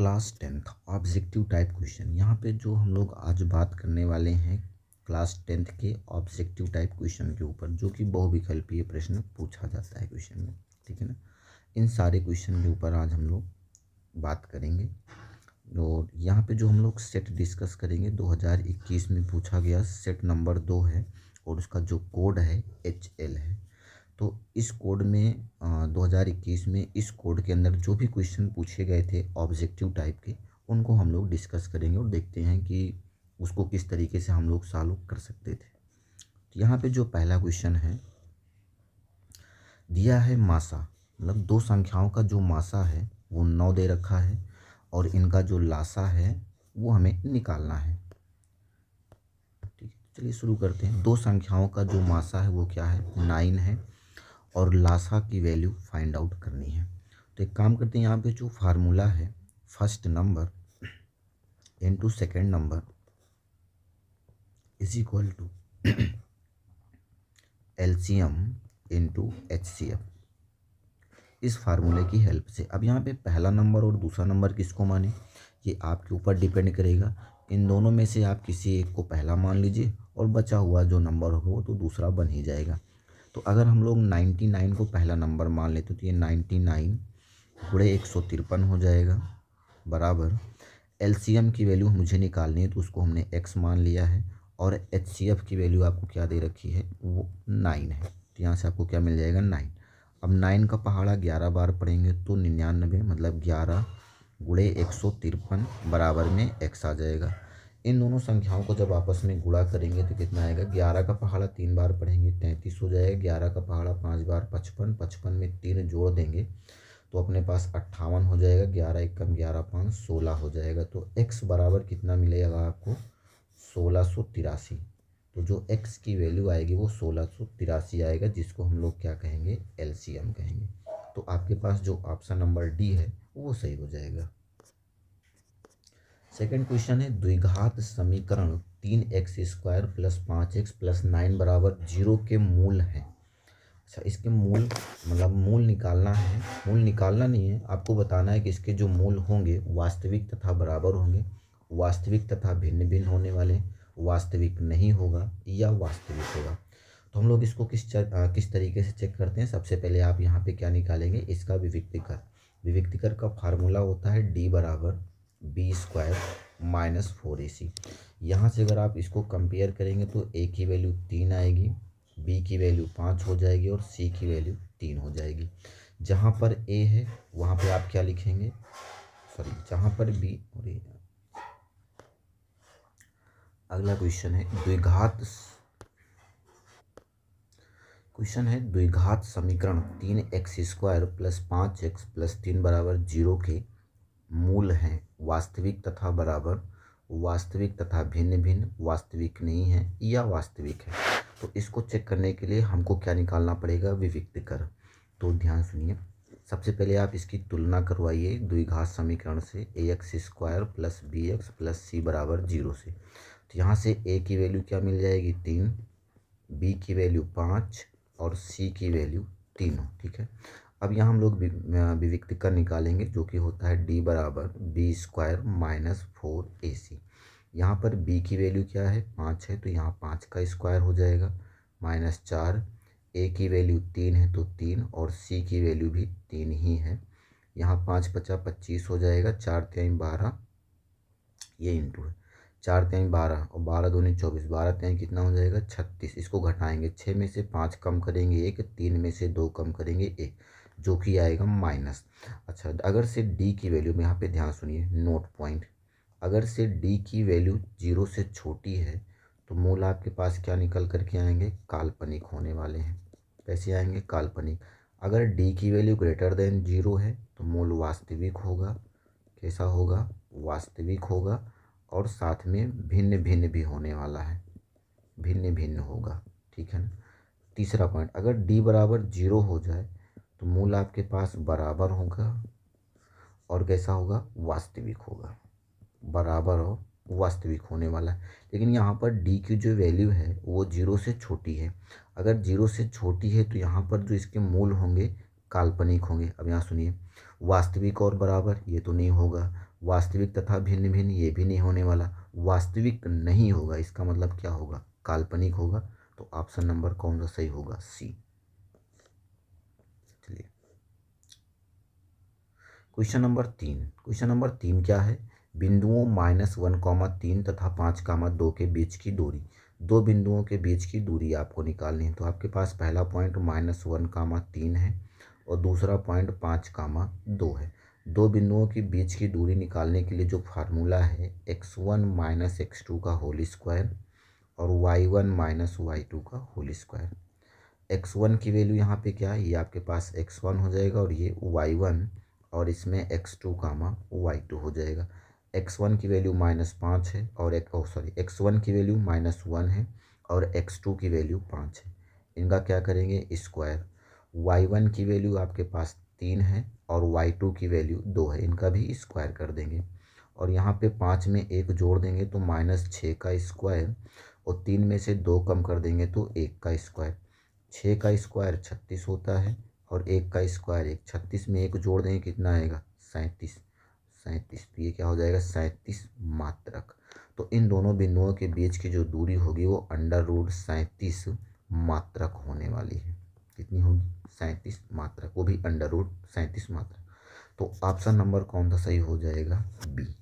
Class 10th objective type question. यहाँ पे जो हम लोग आज बात करने वाले हैं क्लास 10th के ऑब्जेक्टिव टाइप क्वेश्चन के ऊपर, जो कि बहुविकल्पीय प्रश्न पूछा जाता है क्वेश्चन में। ठीक है ना। इन सारे क्वेश्चन के ऊपर आज हम लोग बात करेंगे। और यहाँ पे जो हम लोग सेट डिस्कस करेंगे 2021 में पूछा गया सेट नंबर 2 है और उसका जो कोड है HL है। तो इस कोड में 2021 में इस कोड के अंदर जो भी क्वेश्चन पूछे गए थे ऑब्जेक्टिव टाइप के, उनको हम लोग डिस्कस करेंगे और देखते हैं कि उसको किस तरीके से हम लोग सॉल्व कर सकते थे। तो यहाँ पे जो पहला क्वेश्चन है दिया है मासा, मतलब दो संख्याओं का जो मासा है वो 9 दे रखा है और इनका जो लासा है वो हमें निकालना है। ठीक है, चलिए शुरू करते हैं। दो संख्याओं का जो मासा है वो क्या है, 9 है और लासा की वैल्यू फाइंड आउट करनी है। तो एक काम करते हैं, यहाँ पे जो फार्मूला है first number into second number is equal to LCM into HCF। इस फार्मूले की हेल्प से अब यहाँ पे पहला नंबर और दूसरा नंबर किसको माने, ये आपके ऊपर डिपेंड करेगा। इन दोनों में से आप किसी एक को पहला मान लीजिए और बचा हुआ जो नंबर होगा वो तो दूसरा बन ही जाएगा। तो अगर हम लोग 99 को पहला नंबर मान लेते तो ये 99 गुणे 153 हो जाएगा बराबर LCM की वैल्यू मुझे निकालनी है तो उसको हमने x मान लिया है और HCF की वैल्यू आपको क्या दे रखी है, वो 9 है। तो यहाँ से आपको क्या मिल जाएगा, 9। अब 9 का पहाड़ा 11 बार पढ़ेंगे तो 99 मतलब 11 गुणे 153 बराबर में x आ जाएगा। इन दोनों संख्याओं को जब आपस में गुणा करेंगे तो कितना आएगा, 11 का पहाड़ा 3 बार पढ़ेंगे 33 हो जाएगा, 11 का पहाड़ा 5 बार 55, 55 में 3 जोड़ देंगे तो अपने पास 58 हो जाएगा, 11 एकम 11 5 16 हो जाएगा। तो x बराबर कितना मिलेगा आपको, 1683। तो जो x की वैल्यू आएगी वो 1683 आएगा, जिसको हम लोग क्या कहेंगे, LCM कहेंगे। तो आपके पास जो ऑप्शन नंबर डी है वो सही हो जाएगा। सेकंड क्वेश्चन है द्विघात समीकरण 3x² प्लस 5x प्लस 9 बराबर 0 के मूल हैं। अच्छा, इसके मूल मतलब मूल निकालना है। मूल निकालना नहीं है, आपको बताना है कि इसके जो मूल होंगे वास्तविक तथा बराबर होंगे, वास्तविक तथा भिन्न भिन्न होने वाले, वास्तविक नहीं होगा या वास्तविक होगा। तो हम लोग इसको किस तरीके से चेक करते हैं। सबसे पहले आप यहाँ पे क्या निकालेंगे, इसका विविक्तिकर। विविक्तिकर का फार्मूला होता है d बराबर b² माइनस 4ac। यहाँ से अगर आप इसको कंपेयर करेंगे तो a की वैल्यू 3 आएगी, b की वैल्यू 5 हो जाएगी और c की वैल्यू 3 हो जाएगी। जहाँ पर a है वहाँ पे आप क्या लिखेंगे, जहाँ पर b। अगला क्वेश्चन है द्विघात समीकरण 3x² प्लस 5x प्लस 3 बराबर 0 के मूल हैं वास्तविक तथा बराबर, वास्तविक तथा भिन्न भिन्न, वास्तविक नहीं है या वास्तविक है। तो इसको चेक करने के लिए हमको क्या निकालना पड़ेगा, विविक्तिकर। तो ध्यान सुनिए, सबसे पहले आप इसकी तुलना करवाइए द्विघात समीकरण से ax² plus bx plus c बराबर 0 से। तो यहाँ से a की वैल्यू क्या मिल जाएगी, 3, b की वैल्यू 5 और c की वैल्यू 3। ठीक है। अब यहाँ हम लोग विविक्तिकर निकालेंगे जो कि होता है d बराबर b² माइनस 4ac। यहाँ पर b की वैल्यू क्या है, 5 है तो यहाँ 5 का स्क्वायर हो जाएगा माइनस 4, a की वैल्यू 3 है तो 3 और c की वैल्यू भी 3 ही है। यहाँ 5 पचा 25 हो जाएगा, 4 3 12, ये इंटू है, 4 3 12 और 12 दूनी 24, 12 3 कितना हो जाएगा 36। इसको घटाएंगे, 6 में से 5 कम करेंगे 1, 3 में से 2 कम करेंगे 1, जो कि आएगा माइनस। अच्छा, अगर से d की वैल्यू में यहाँ पे ध्यान सुनिए, नोट पॉइंट, अगर से d की वैल्यू 0 से छोटी है तो मूल आपके पास क्या निकल करके आएंगे, काल्पनिक होने वाले हैं। कैसे आएंगे, काल्पनिक। अगर d की वैल्यू ग्रेटर देन 0 है तो मूल वास्तविक होगा। कैसा होगा, वास्तविक होगा और साथ में भिन्न भिन्न भी होने वाला है, भिन्न भिन्न होगा। ठीक है ना। तीसरा पॉइंट, अगर d बराबर 0 हो जाए तो मूल आपके पास बराबर होगा और कैसा होगा, वास्तविक होगा, बराबर और वास्तविक होने वाला है। लेकिन यहाँ पर d की जो वैल्यू है वो 0 से छोटी है। अगर 0 से छोटी है तो यहाँ पर जो इसके मूल होंगे काल्पनिक होंगे। अब यहाँ सुनिए, वास्तविक और बराबर ये तो नहीं होगा, वास्तविक तथा भिन्न भिन्न, ये भी नहीं होने वाला। वास्तविक नहीं होगा, इसका मतलब क्या होगा, काल्पनिक होगा। तो ऑप्शन नंबर कौन सा सही होगा, सी। चलिए क्वेश्चन नंबर 3 क्या है, बिंदुओं -1, 3 तथा 5, 2 के बीच की दूरी। दो बिंदुओं के बीच की दूरी आपको निकालनी है। तो आपके पास पहला पॉइंट -1, 3 है और दूसरा पॉइंट 5, 2 है। दो बिंदुओं के बीच की दूरी निकालने के लिए जो फार्मूला है, x1 - x2 का होल स्क्वायर और y1 - y2 का होल स्क्वायर। x1 की वैल्यू यहाँ पे क्या है, ये आपके पास x1 हो जाएगा और ये y1 और इसमें x2, y2 हो जाएगा। x1 की वैल्यू -5 है और x1 की वैल्यू -1 है और x2 की वैल्यू 5 है। इनका क्या करेंगे, स्क्वायर। y1 की वैल्यू आपके पास 3 है और y2 की वैल्यू 2 है, इनका भी स्क्वायर कर देंगे। और यहाँ पे 5 में 1 जोड़ देंगे तो -6 का स्क्वायर और 3 में से 2 कम कर देंगे तो 1 का स्क्वायर। 6 का स्क्वायर 36 होता है और 1 का स्क्वायर 1। 36 में 1 जोड़ देंगे कितना आएगा, 37। तो ये क्या हो जाएगा, 37 मात्रक। तो इन दोनों बिंदुओं के बीच की जो दूरी होगी वो √37 मात्रक होने वाली है। कितनी होगी, 37 मात्रक, वो भी √37 मात्रक। तो ऑप्शन नंबर कौन सा सही हो जाएगा, बी।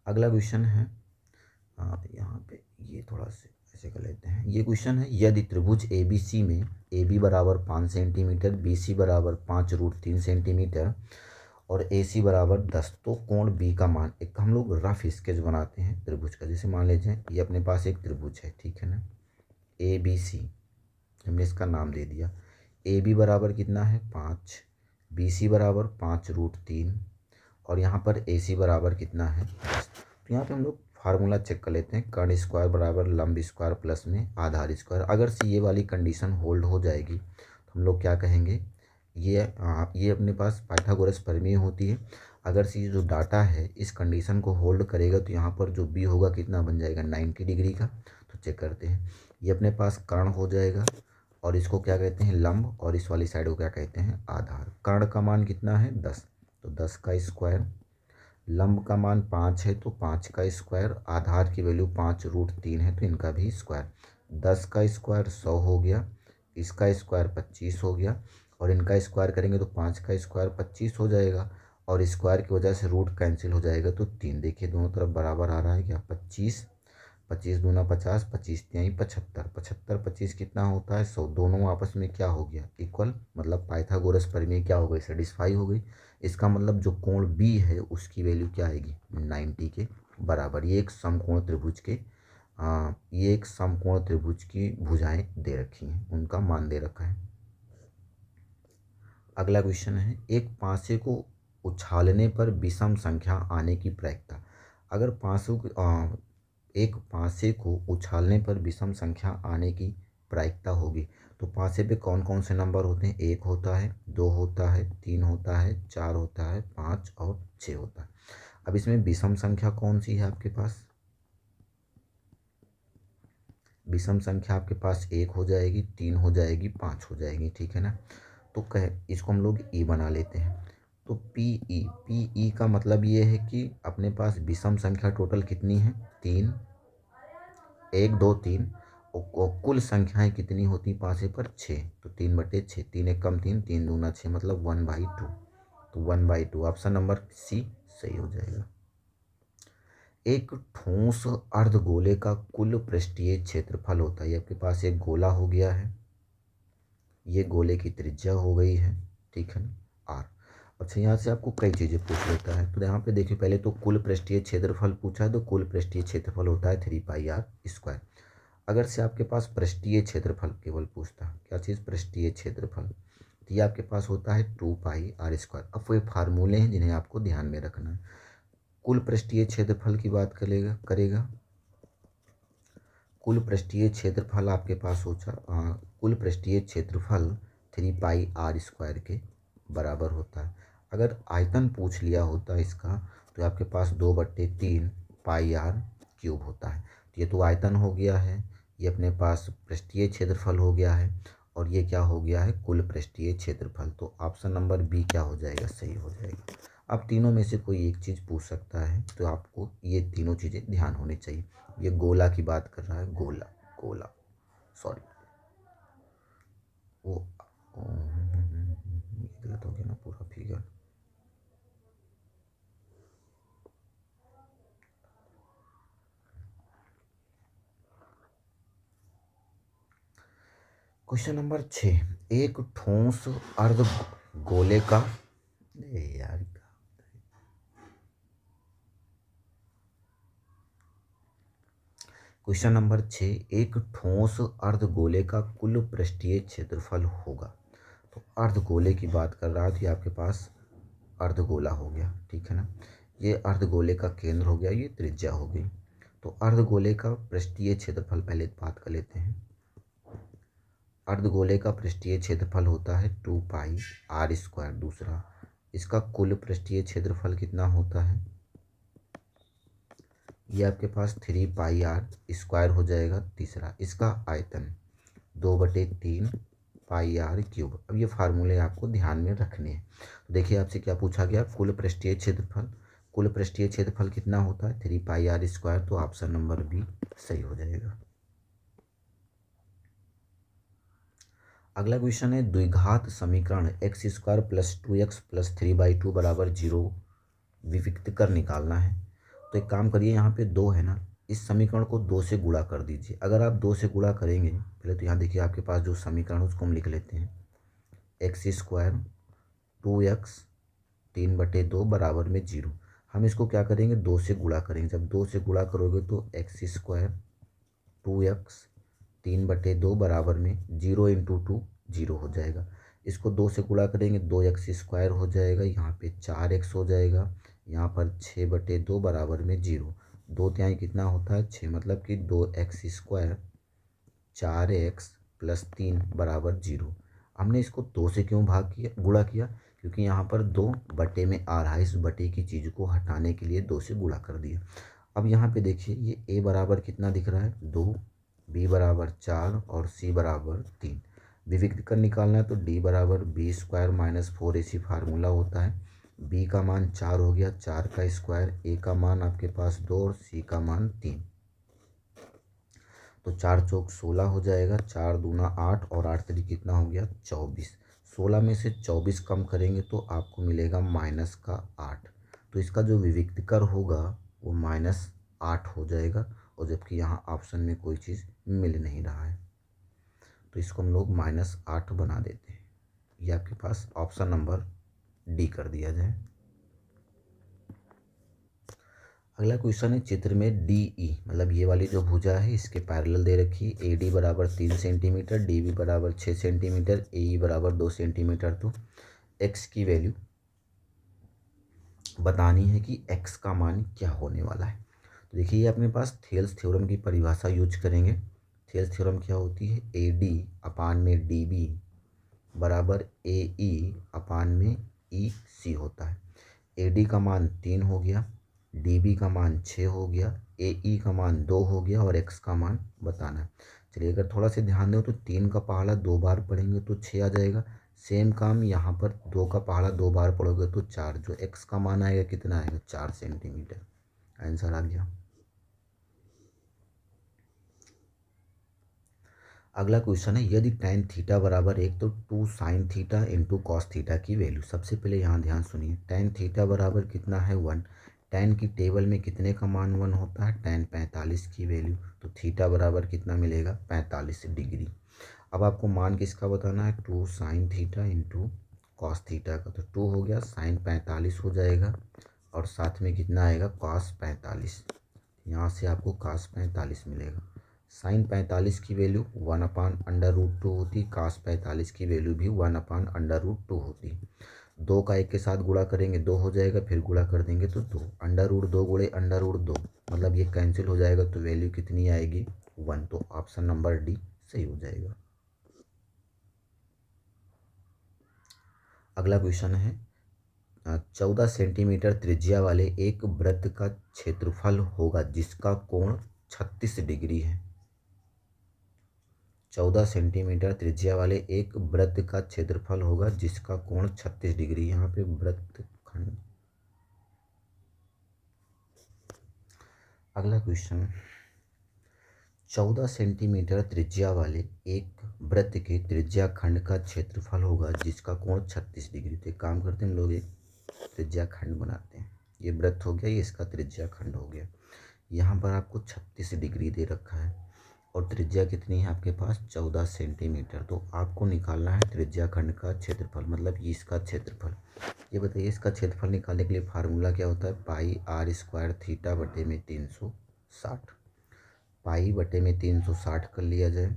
अगला क्वेश्चन है, यहाँ पे ये थोड़ा सा ऐसे कर लेते हैं। ये क्वेश्चन है, यदि त्रिभुज ABC में AB बराबर 5 सेंटीमीटर, BC बराबर 5√3 सेंटीमीटर और AC बराबर 10, तो कोण B का मान, एक हम लोग रफ स्केच बनाते हैं त्रिभुज का। जैसे मान लीजिए ये अपने पास एक त्रिभुज है, ठीक है ना, ABC, हमने इसका नाम दे दिया। AB बराबर कितना है, 5, BC बराबर 5√3 और यहाँ पर AC बराबर कितना है, 10। तो यहाँ पे हम लोग फार्मूला चेक कर लेते हैं, कर्ण स्क्वायर बराबर लंब स्क्वायर प्लस में आधार स्क्वायर। अगर से ये वाली कंडीशन होल्ड हो जाएगी तो हम लोग क्या कहेंगे, ये अपने पास पाइथागोरस प्रमेय होती है। अगर से ये जो डाटा है इस कंडीशन को होल्ड करेगा तो यहाँ पर जो बी होगा कितना बन जाएगा, 90 डिग्री का। तो चेक करते हैं, ये अपने पास कर्ण हो जाएगा और इसको क्या कहते हैं, लंब, और इस वाली साइड को क्या कहते हैं, आधार। कर्ण का मान कितना है, 10, तो 10 का स्क्वायर। लंब का मान 5 है तो 5 का स्क्वायर। आधार की वैल्यू 5√3 है तो इनका भी स्क्वायर। 10 का स्क्वायर 100 हो गया, इसका स्क्वायर 25 हो गया और इनका स्क्वायर करेंगे तो 5 का स्क्वायर 25 हो जाएगा और स्क्वायर की वजह से रूट कैंसिल हो जाएगा तो 3। देखिए दोनों तरफ बराबर आ रहा है क्या, 25, 25 दूना 50, 25 तिहाई 75, 75 25 कितना होता है, 100। दोनों आपस में क्या हो गया, इक्वल, मतलब पाइथागोरस प्रमेय क्या हो गई, सेटिस्फाई हो गई। इसका मतलब जो कोण बी है उसकी वैल्यू क्या आएगी, 90 के बराबर। ये एक समकोण त्रिभुज के ये एक समकोण त्रिभुज की भुजाएं दे रखी हैं, उनका मान दे रखा है। अगला क्वेश्चन है, एक पासे को उछालने पर विषम संख्या आने की प्रायिकता। अगर एक पासे को उछालने पर विषम संख्या आने की प्रायिकता होगी तो पासे पे कौन कौन से नंबर होते हैं, 1 होता है, 2 होता है, 3 होता है, 4 होता है, 5 और 6 होता है। अब इसमें विषम संख्या कौन सी है आपके पास, विषम संख्या आपके पास 1 हो जाएगी, 3 हो जाएगी, 5 हो जाएगी, ठीक है ना। तो इसको हम लोग ई बना लेते हैं। तो पी का मतलब ये है कि अपने पास विषम संख्या टोटल कितनी है, 3, 1 2 3 और कुल संख्याएं कितनी होती पासे पर, 6। तो 3/6, 3 1 कम 3, 3 दूना 6, मतलब 1/2। तो 1/2 ऑप्शन नंबर सी सही हो जाएगा। एक ठोस अर्धगोले का कुल पृष्ठीय क्षेत्रफल होता है। ये आपके पास एक गोला हो गया है, ये गोले की त्रिज्या हो गई है, ठीक है ना, आर। अच्छा, यहाँ से आपको कई चीज़ें पूछ लेता है। तो यहाँ पे देखिए, पहले तो कुल पृष्ठीय क्षेत्रफल पूछा है तो कुल पृष्ठीय क्षेत्रफल होता है 3πr²। अगर से आपके पास पृष्ठीय क्षेत्रफल केवल पूछता है, क्या चीज़, पृष्ठीय क्षेत्रफल, तो ये आपके पास होता है 2πr²। अब वो फार्मूले हैं जिन्हें आपको ध्यान में रखना है। कुल पृष्ठीय क्षेत्रफल की बात करेगा कुल पृष्ठीय क्षेत्रफल आपके पास कुल पृष्ठीय क्षेत्रफल 3πr² के बराबर होता है। अगर आयतन पूछ लिया होता है इसका तो आपके पास 2/3πr³ होता है। तो ये तो आयतन हो गया है, ये अपने पास पृष्ठीय क्षेत्रफल हो गया है और ये क्या हो गया है, कुल पृष्ठीय क्षेत्रफल। तो ऑप्शन नंबर बी क्या हो जाएगा, सही हो जाएगा। अब तीनों में से कोई एक चीज़ पूछ सकता है, तो आपको ये तीनों चीज़ें ध्यान होनी चाहिए। ये गोला की बात कर रहा है, गोला गोला सॉरी वो ये गलत हो गया ना पूरा फिगर। क्वेश्चन नंबर 6, एक ठोस अर्ध गोले का यार क्वेश्चन नंबर 6, एक ठोस अर्धगोले का कुल पृष्ठीय क्षेत्रफल होगा। तो अर्धगोले की बात कर रहा है, तो ये आपके पास अर्धगोला हो गया, ठीक है ना। ये अर्धगोले का केंद्र हो गया, ये त्रिज्या हो गई। तो अर्धगोले का पृष्ठीय क्षेत्रफल पहले बात कर लेते हैं। अर्धगोले का पृष्ठीय क्षेत्रफल होता है 2πr²। दूसरा, इसका कुल पृष्ठीय क्षेत्रफल कितना होता है, ये आपके पास 3πr² हो जाएगा। तीसरा, इसका आयतन 2/3πr³। अब ये फार्मूले आपको ध्यान में रखने हैं। तो देखिए आपसे क्या पूछा गया, कुल पृष्ठीय क्षेत्रफल। कुल पृष्ठीय क्षेत्रफल कितना होता है 3πr², तो ऑप्शन नंबर बी सही हो जाएगा। अगला क्वेश्चन है, द्विघात समीकरण x² + 2x + 3/2 = 0 विविक्त कर निकालना है। तो एक काम करिए, यहाँ पे 2 है ना, इस समीकरण को 2 से गुणा कर दीजिए। अगर आप 2 से गुणा करेंगे, पहले तो यहाँ देखिए आपके पास जो समीकरण उसको हम लिख लेते हैं। x² 2x 3/2 = 0। हम इसको क्या करेंगे, 2 से गुणा करेंगे। जब 2 से गुणा करोगे तो x² 2x 3/2 बराबर में 0 × 2 0 हो जाएगा। इसको 2 से गुणा करेंगे, 2x² हो जाएगा, यहाँ पे 4x हो जाएगा, यहाँ पर 6/2 बराबर में 0। 2 तिहाई कितना होता है 6, मतलब कि 2x² 4x + 3 = 0। हमने इसको 2 से क्यों गुणा किया, क्योंकि यहाँ पर 2 बटे में आ रहा है, इस बटे की चीज़ को हटाने के लिए 2 से गुणा कर दिया। अब यहाँ पे देखिए, ये a बराबर कितना दिख रहा है 2, b बराबर 4 और c बराबर 3। विविक्त कर निकालना है, तो d बराबर b² - 4ac फार्मूला होता है। b का मान 4 हो गया, 4 का स्क्वायर, a का मान आपके पास 2 और c का मान 3। तो 4 चौक 16 हो जाएगा, 4 दूना 8 और 8 तरीक कितना हो गया 24। 16 में से 24 कम करेंगे तो आपको मिलेगा -8। तो इसका जो विविक्त कर होगा वो -8 हो जाएगा, और जबकि यहाँ ऑप्शन में कोई चीज़ मिल नहीं रहा है, तो इसको हम लोग -8 बना देते हैं। ये आपके पास ऑप्शन नंबर डी कर दिया जाए। अगला क्वेश्चन है, चित्र में डी ई मतलब ये वाली जो भुजा है इसके पैरेलल दे रखी है। ए डी बराबर 3 सेंटीमीटर, डी बी बराबर 6 सेंटीमीटर, ए ई बराबर 2 सेंटीमीटर। तो एक्स की वैल्यू बतानी है कि एक्स का मान क्या होने वाला है। तो देखिए ये अपने पास थेल्स थ्योरम की परिभाषा यूज करेंगे। थेल्स थ्योरम क्या होती है, ए डी अपान में डी बी बराबर ए ई अपान में ई सी होता है। ए डी का मान 3 हो गया, डी बी का मान 6 हो गया, ए ई का मान 2 हो गया, और एक्स का मान बताना है। चलिए अगर थोड़ा सा ध्यान दें तो 3 का पहाड़ा 2 बार पढ़ेंगे तो 6 आ जाएगा। सेम काम यहाँ पर 2 का पहाड़ा 2 बार पढ़ोगे तो 4। जो एक्स का मान आएगा कितना आएगा 4 सेंटीमीटर। आंसर आ गया। अगला क्वेश्चन है, यदि tan थीटा बराबर 1 तो 2 sin theta into cos theta की वैल्यू। सबसे पहले यहाँ ध्यान सुनिए, tan थीटा बराबर कितना है 1। tan की टेबल में कितने का मान 1 होता है, tan 45 की वैल्यू, तो थीटा बराबर कितना मिलेगा 45 डिग्री। अब आपको मान किसका बताना है, 2 sin theta into cos theta का। तो 2 हो गया, sin 45 हो जाएगा, और साथ में कितना आएगा cos 45। यहाँ से आपको cos 45 मिलेगा। साइन 45 की वैल्यू 1/√2 होती, cos 45 की वैल्यू भी 1/√2 होती। 2 का 1 के साथ गुणा करेंगे 2 हो जाएगा, फिर गुणा कर देंगे तो 2। √2 गुणे √2 मतलब ये कैंसिल हो जाएगा, तो वैल्यू कितनी आएगी 1। तो ऑप्शन नंबर डी सही हो जाएगा। अगला क्वेश्चन है, 14 सेंटीमीटर त्रिज्या वाले एक वृत्त का क्षेत्रफल होगा जिसका कोण 36 डिग्री है। 14 सेंटीमीटर त्रिज्या वाले एक वृत्त का क्षेत्रफल होगा जिसका कोण 36 डिग्री। यहाँ पे वृत्त खंड अगला क्वेश्चन, 14 सेंटीमीटर त्रिज्या वाले एक वृत्त के त्रिज्या खंड का क्षेत्रफल होगा जिसका कोण 36 डिग्री। तो एक काम करते हैं हम लोग, एक त्रिज्या खंड बनाते हैं। ये वृत्त हो गया, ये इसका त्रिज्या खंड हो गया। यहाँ पर आपको 36 डिग्री दे रखा है और त्रिज्या कितनी है आपके पास, 14 सेंटीमीटर। तो आपको निकालना है त्रिज्या खंड का क्षेत्रफल, मतलब ये इसका क्षेत्रफल। ये बताइए, इसका क्षेत्रफल निकालने के लिए फार्मूला क्या होता है, पाई आर स्क्वायर थीटा बटे में 360। पाई बटे में 360 कर लिया जाए।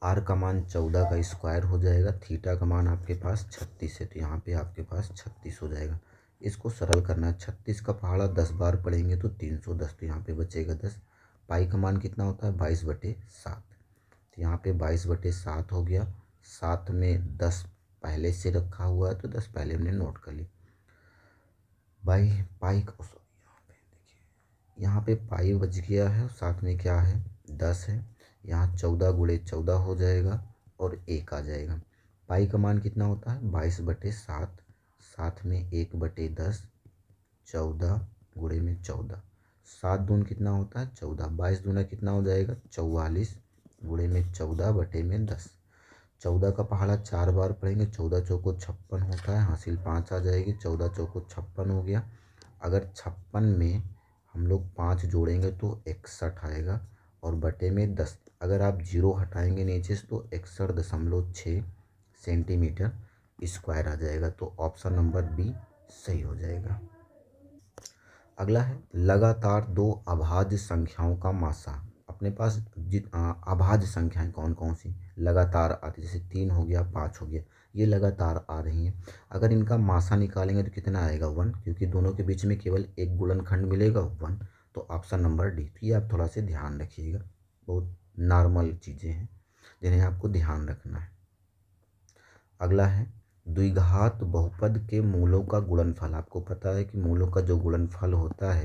आर का मान 14 का स्क्वायर हो जाएगा, थीटा का मान आपके पास 36 है, तो यहाँ पे आपके पास 36 हो जाएगा। इसको सरल करना है, 36 का पहाड़ा 10 बार पढ़ेंगे तो 310, तो यहाँ पे बचेगा 10। पाई का मान कितना होता है, 22/7, तो यहाँ पे 22/7 हो गया। 7 में 10 पहले से रखा हुआ है तो 10 पहले हमने नोट कर ली। पाई पाई का यहाँ पे पाई बच गया है, साथ में क्या है, 10 है। यहाँ 14 गुणे 14 हो जाएगा और 1 आ जाएगा। पाई का मान कितना होता है, 22/7, साथ में 1/10, 14 गुणे में 14, 7 दून कितना होता है 14, 22 दूना कितना हो जाएगा 44, गुणे में 14 बटे में 10। 14 का पहाड़ा 4 बार पढ़ेंगे, 14 चौको 56 होता है, हासिल 5 आ जाएगी, 14 चौको 56 हो गया। अगर 56 में हम लोग 5 जोड़ेंगे तो 61 आएगा और बटे में 10। अगर आप 0 हटाएंगे नीचे से तो 61.6 सेंटीमीटर स्क्वायर आ जाएगा। तो ऑप्शन नंबर बी सही हो जाएगा। अगला है, लगातार दो अभाज्य संख्याओं का मासा। अपने पास अभाज्य संख्याएं कौन कौन सी लगातार आती, जैसे 3 हो गया, 5 हो गया, ये लगातार आ रही हैं। अगर इनका मासा निकालेंगे तो कितना आएगा 1, क्योंकि दोनों के बीच में केवल एक गुणनखंड मिलेगा 1। तो ऑप्शन नंबर डी। तो ये आप थोड़ा सा ध्यान रखिएगा, बहुत नॉर्मल चीज़ें हैं जिन्हें आपको ध्यान रखना है। अगला है, द्विघात बहुपद के मूलों का गुणनफल। आपको पता है कि मूलों का जो गुणनफल होता है